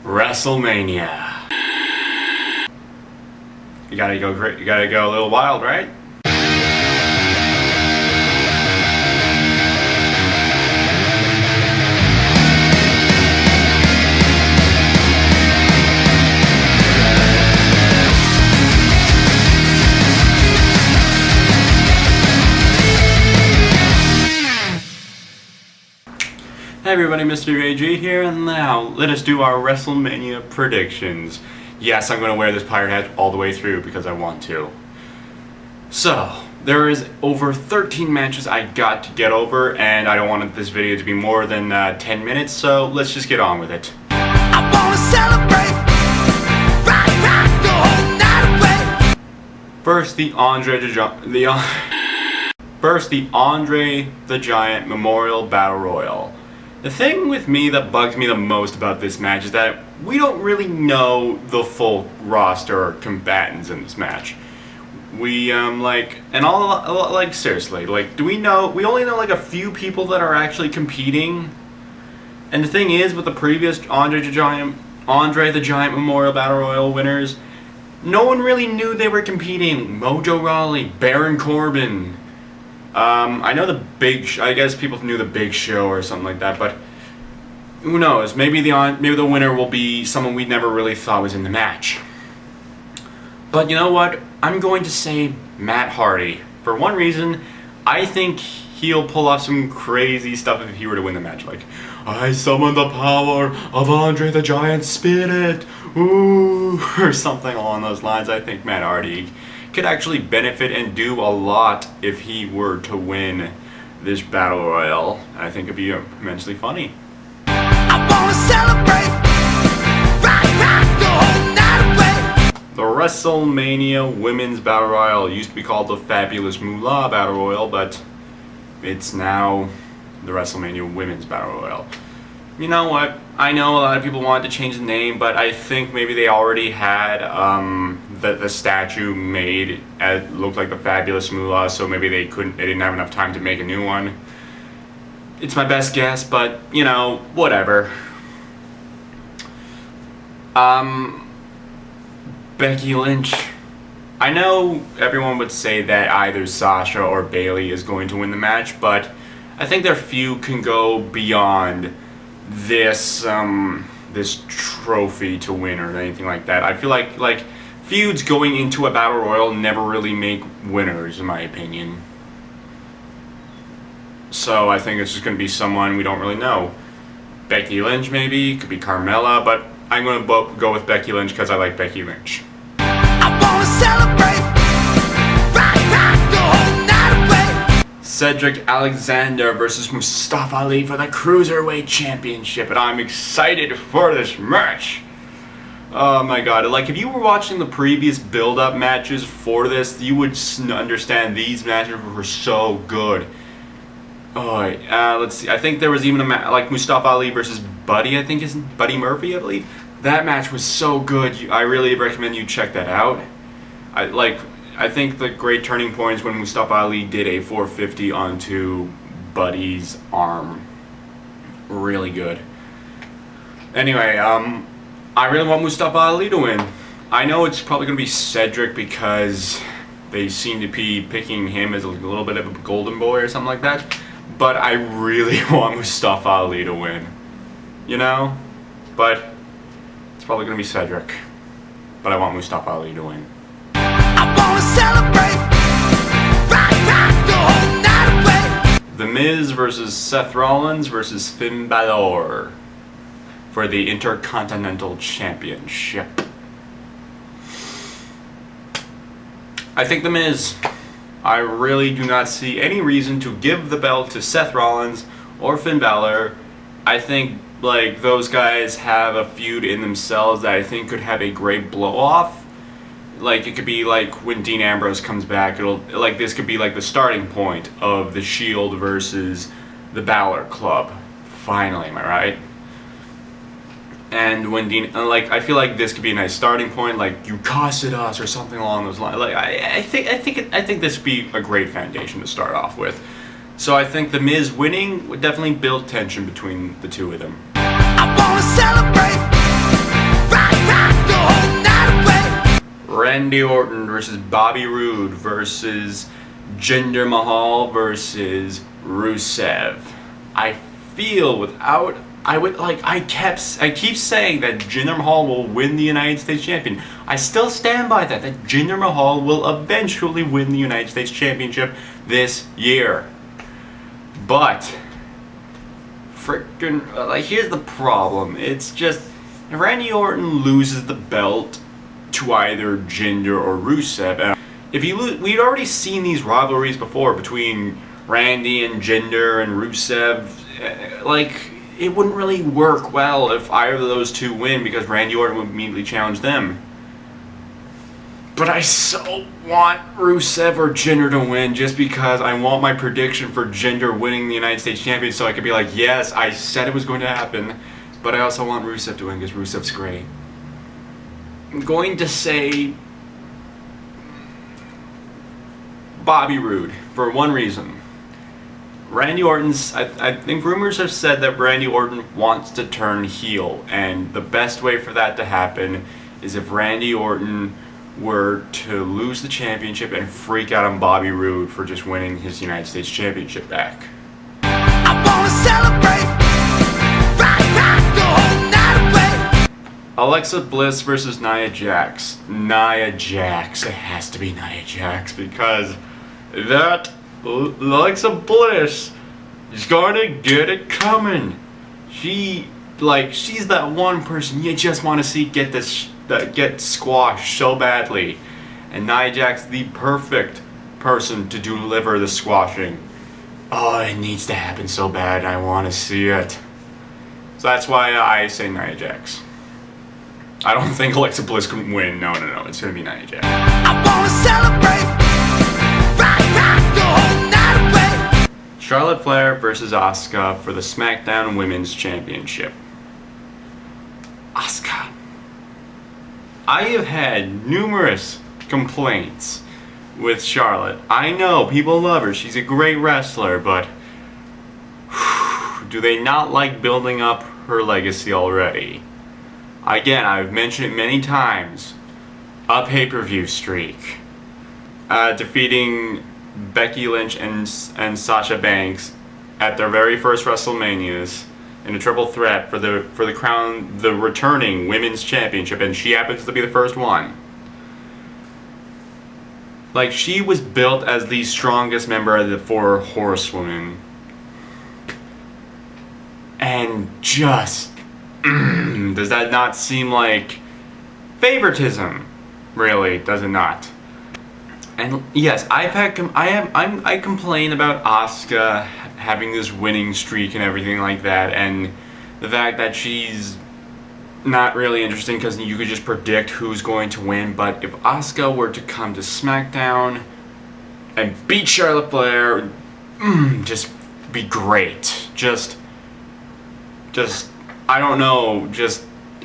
WrestleMania. You gotta go great. You gotta go a little wild, right? Hey everybody, MTRG here, and now let us do our WrestleMania predictions. Yes, I'm going to wear this pirate hat all the way through because I want to. So, there is over 13 matches I got to get over, and I don't want this video to be more than 10 minutes, so let's just get on with it. I wanna celebrate, rock the whole night away. First, the Andre the Giant Memorial Battle Royal. The thing with me that bugs me the most about this match is that we don't really know the full roster or combatants in this match. We, seriously, do we know, we only know like a few people that are actually competing. And the thing is, with the previous Andre the Giant Memorial Battle Royal winners, no one really knew they were competing. Mojo Rawley, Baron Corbin. I know I guess people knew the Big Show or something like that, but who knows? Maybe the winner will be someone we never really thought was in the match. But you know what? I'm going to say Matt Hardy. For one reason, I think he'll pull off some crazy stuff if he were to win the match. Like, I summon the power of Andre the Giant Spirit, ooh, or something along those lines. I think Matt Hardy could actually benefit and do a lot if he were to win this battle royal. I think it'd be immensely funny. I wanna celebrate, rock the whole night away. The WrestleMania Women's Battle Royal used to be called the Fabulous Moolah Battle Royal, but it's now the WrestleMania Women's Battle Royal. You know what? I know a lot of people wanted to change the name, but I think maybe they already had the statue made it looked like the Fabulous Moolah, so maybe they didn't have enough time to make a new one. It's my best guess, but you know, whatever. Becky Lynch. I know everyone would say that either Sasha or Bayley is going to win the match, but I think their feud can go beyond this this trophy to win or anything like that. I feel like feuds going into a battle royal never really make winners, in my opinion. So I think it's just going to be someone we don't really know. Becky Lynch maybe, could be Carmella, but I'm going to go with Becky Lynch because I like Becky Lynch. I wanna celebrate, rock the whole night away. Cedric Alexander versus Mustafa Ali for the Cruiserweight Championship, and I'm excited for this match. Oh my god, like if you were watching the previous build-up matches for this, you would understand these matches were so good. Let's see, I think there was even a match like Mustafa Ali versus Buddy Murphy, I believe. That match was so good. I really recommend you check that out. I think the great turning point is when Mustafa Ali did a 450 onto Buddy's arm. Really good. Anyway, I really want Mustafa Ali to win. I know it's probably going to be Cedric because they seem to be picking him as a little bit of a golden boy or something like that. But I really want Mustafa Ali to win. You know? But it's probably going to be Cedric. But I want Mustafa Ali to win. I wanna celebrate, rock the whole night away. The Miz versus Seth Rollins versus Finn Balor for the Intercontinental Championship. I think The Miz. I really do not see any reason to give the belt to Seth Rollins or Finn Balor. I think like those guys have a feud in themselves that I think could have a great blow off. Like it could be like when Dean Ambrose comes back, this could be like the starting point of the Shield versus the Balor Club. Finally, am I right? And when I feel like this could be a nice starting point, like you costed us or something along those lines. Like I think this would be a great foundation to start off with. So I think The Miz winning would definitely build tension between the two of them. I wanna celebrate, Randy Orton versus Bobby Roode versus Jinder Mahal versus Rusev. I feel without, I keep saying that Jinder Mahal will win the United States Champion. I still stand by that Jinder Mahal will eventually win the United States Championship this year. But here's the problem. It's just if Randy Orton loses the belt to either Jinder or Rusev, we'd already seen these rivalries before between Randy and Jinder and Rusev. It wouldn't really work well if either of those two win because Randy Orton would immediately challenge them. But I so want Rusev or Jinder to win just because I want my prediction for Jinder winning the United States Championship so I could be like, yes, I said it was going to happen. But I also want Rusev to win because Rusev's great. I'm going to say Bobby Roode for one reason. Randy Orton's, I think rumors have said that Randy Orton wants to turn heel, and the best way for that to happen is if Randy Orton were to lose the championship and freak out on Bobby Roode for just winning his United States Championship back. I wanna celebrate, rock the whole night away. Alexa Bliss versus Nia Jax. Nia Jax. It has to be Nia Jax because that Alexa Bliss is gonna get it coming. She's that one person you just want to see get squashed so badly, and Nia Jax the perfect person to deliver the squashing. Oh, it needs to happen so bad. I want to see it. So that's why I say Nia Jax. I don't think Alexa Bliss can win. No. It's gonna be Nia Jax. I wanna celebrate, rock the whole night away. Charlotte Flair versus Asuka for the SmackDown Women's Championship. Asuka. I have had numerous complaints with Charlotte. I know people love her. She's a great wrestler, but do they not like building up her legacy already? Again, I've mentioned it many times. A pay-per-view streak. Defeating Becky Lynch and Sasha Banks at their very first WrestleManias in a triple threat for the crown, the returning women's championship, and she happens to be the first one. She was built as the strongest member of the Four Horsewomen, and just does that not seem like favoritism? Really, does it not? And yes, I complain about Asuka having this winning streak and everything like that, and the fact that she's not really interesting because you could just predict who's going to win. But if Asuka were to come to SmackDown and beat Charlotte Flair, just be great. Just I don't know.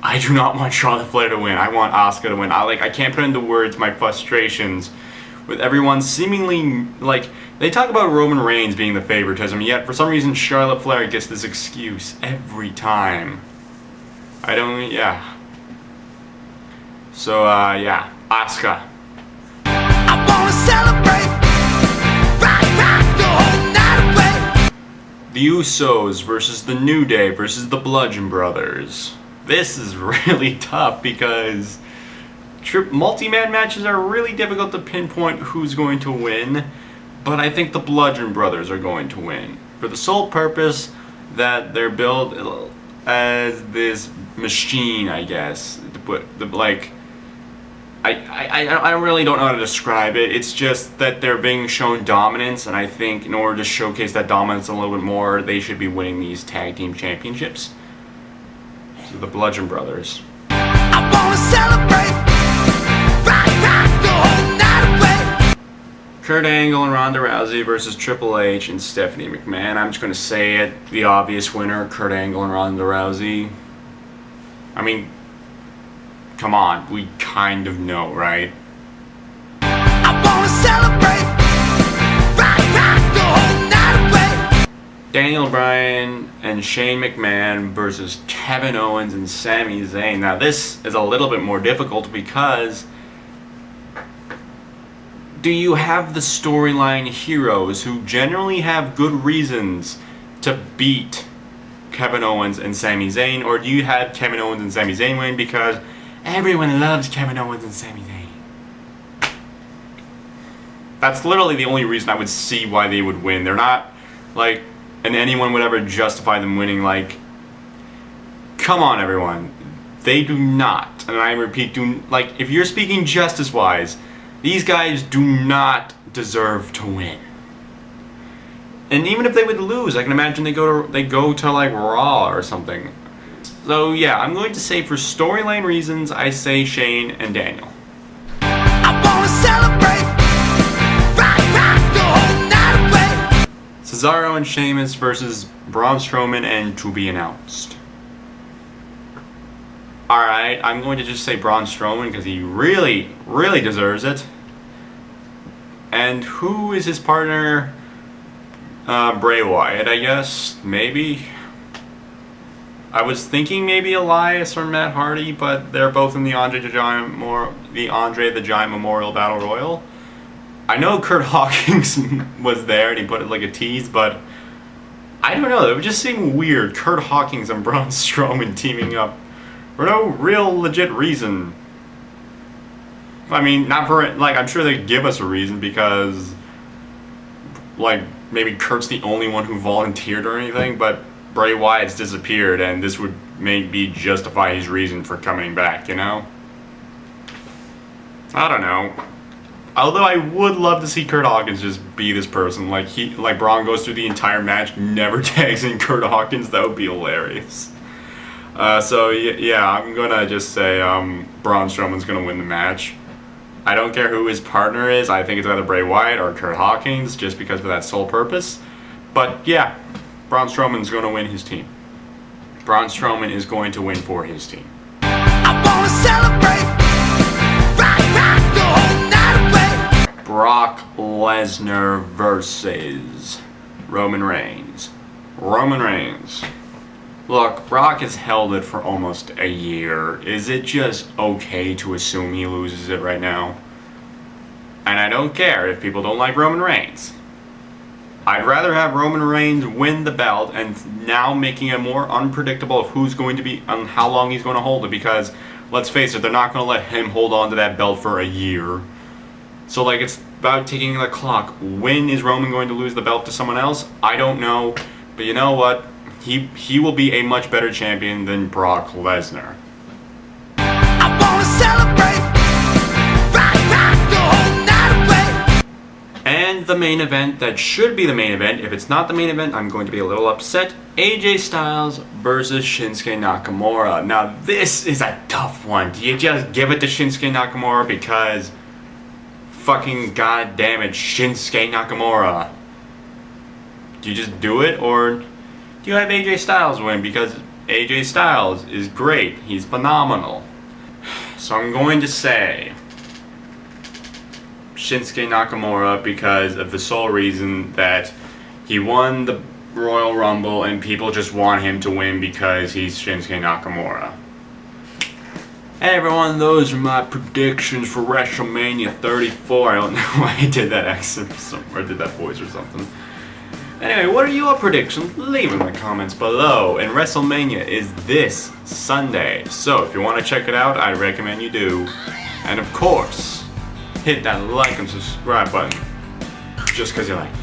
I do not want Charlotte Flair to win. I want Asuka to win. I can't put into words my frustrations with everyone seemingly they talk about Roman Reigns being the favoritism, yet for some reason Charlotte Flair gets this excuse every time. So, Asuka. I wanna celebrate, rock the whole night away. The Usos versus the New Day versus the Bludgeon Brothers. This is really tough because multi-man matches are really difficult to pinpoint who's going to win, but I think the Bludgeon Brothers are going to win for the sole purpose that they're billed as this machine, I guess. I really don't know how to describe it. It's just that they're being shown dominance, and I think in order to showcase that dominance a little bit more, they should be winning these tag team championships. So the Bludgeon Brothers. I wanna celebrate, rock the whole night away. Kurt Angle and Ronda Rousey versus Triple H and Stephanie McMahon. I'm just going to say it, the obvious winner, Kurt Angle and Ronda Rousey. I mean, come on, we kind of know, right? I wanna celebrate, rock the whole night away. Daniel Bryan and Shane McMahon versus Kevin Owens and Sami Zayn. Now this is a little bit more difficult because do you have the storyline heroes who generally have good reasons to beat Kevin Owens and Sami Zayn, or do you have Kevin Owens and Sami Zayn win because everyone loves Kevin Owens and Sami Zayn? That's literally the only reason I would see why they would win. They're not like, and anyone would ever justify them winning. Like, come on, everyone. They do not, and I repeat, like, if you're speaking justice-wise, these guys do not deserve to win. And even if they would lose, I can imagine they go to like Raw or something. So yeah, I'm going to say for storyline reasons, I say Shane and Daniel. I wanna celebrate, rock the whole night away. Cesaro and Sheamus versus Braun Strowman and to be announced. Alright, I'm going to just say Braun Strowman because he really, really deserves it. And who is his partner? Bray Wyatt, I guess. Maybe. I was thinking maybe Elias or Matt Hardy, but they're both in the Andre the Giant Memorial Battle Royal. I know Kurt Hawkins was there and he put it like a tease, but I don't know. It would just seem weird. Kurt Hawkins and Braun Strowman teaming up for no real legit reason. I mean, not for, like, I'm sure they'd give us a reason because, like, maybe Kurt's the only one who volunteered or anything, but Bray Wyatt's disappeared and this would maybe justify his reason for coming back, you know? I don't know. Although I would love to see Kurt Hawkins just be this person. Like, Braun goes through the entire match, never tags in Kurt Hawkins. That would be hilarious. So yeah, I'm gonna just say Braun Strowman's gonna win the match. I don't care who his partner is. I think it's either Bray Wyatt or Kurt Hawkins, just because of that sole purpose. But yeah, Braun Strowman's gonna win his team. Braun Strowman is going to win for his team. I wanna celebrate, rock the whole night away. Brock Lesnar versus Roman Reigns. Roman Reigns. Look, Brock has held it for almost a year. Is it just okay to assume he loses it right now? And I don't care if people don't like Roman Reigns. I'd rather have Roman Reigns win the belt and now making it more unpredictable of who's going to be, and how long he's going to hold it, because let's face it, they're not going to let him hold on to that belt for a year. So like, it's about ticking the clock. When is Roman going to lose the belt to someone else? I don't know, but you know what? He will be a much better champion than Brock Lesnar. I wanna celebrate, rock the whole night away. And the main event that should be the main event, if it's not the main event, I'm going to be a little upset. AJ Styles versus Shinsuke Nakamura. Now this is a tough one. Do you just give it to Shinsuke Nakamura because fucking goddamn it, Shinsuke Nakamura? Do you just do it, or do you have AJ Styles win because AJ Styles is great, he's phenomenal? So I'm going to say Shinsuke Nakamura because of the sole reason that he won the Royal Rumble and people just want him to win because he's Shinsuke Nakamura. Hey everyone, those are my predictions for WrestleMania 34. I don't know why I did that accent or did that voice or something. Anyway, what are your predictions? Leave in the comments below. And WrestleMania is this Sunday, so if you want to check it out, I recommend you do. And of course, hit that like and subscribe button, just because you like it.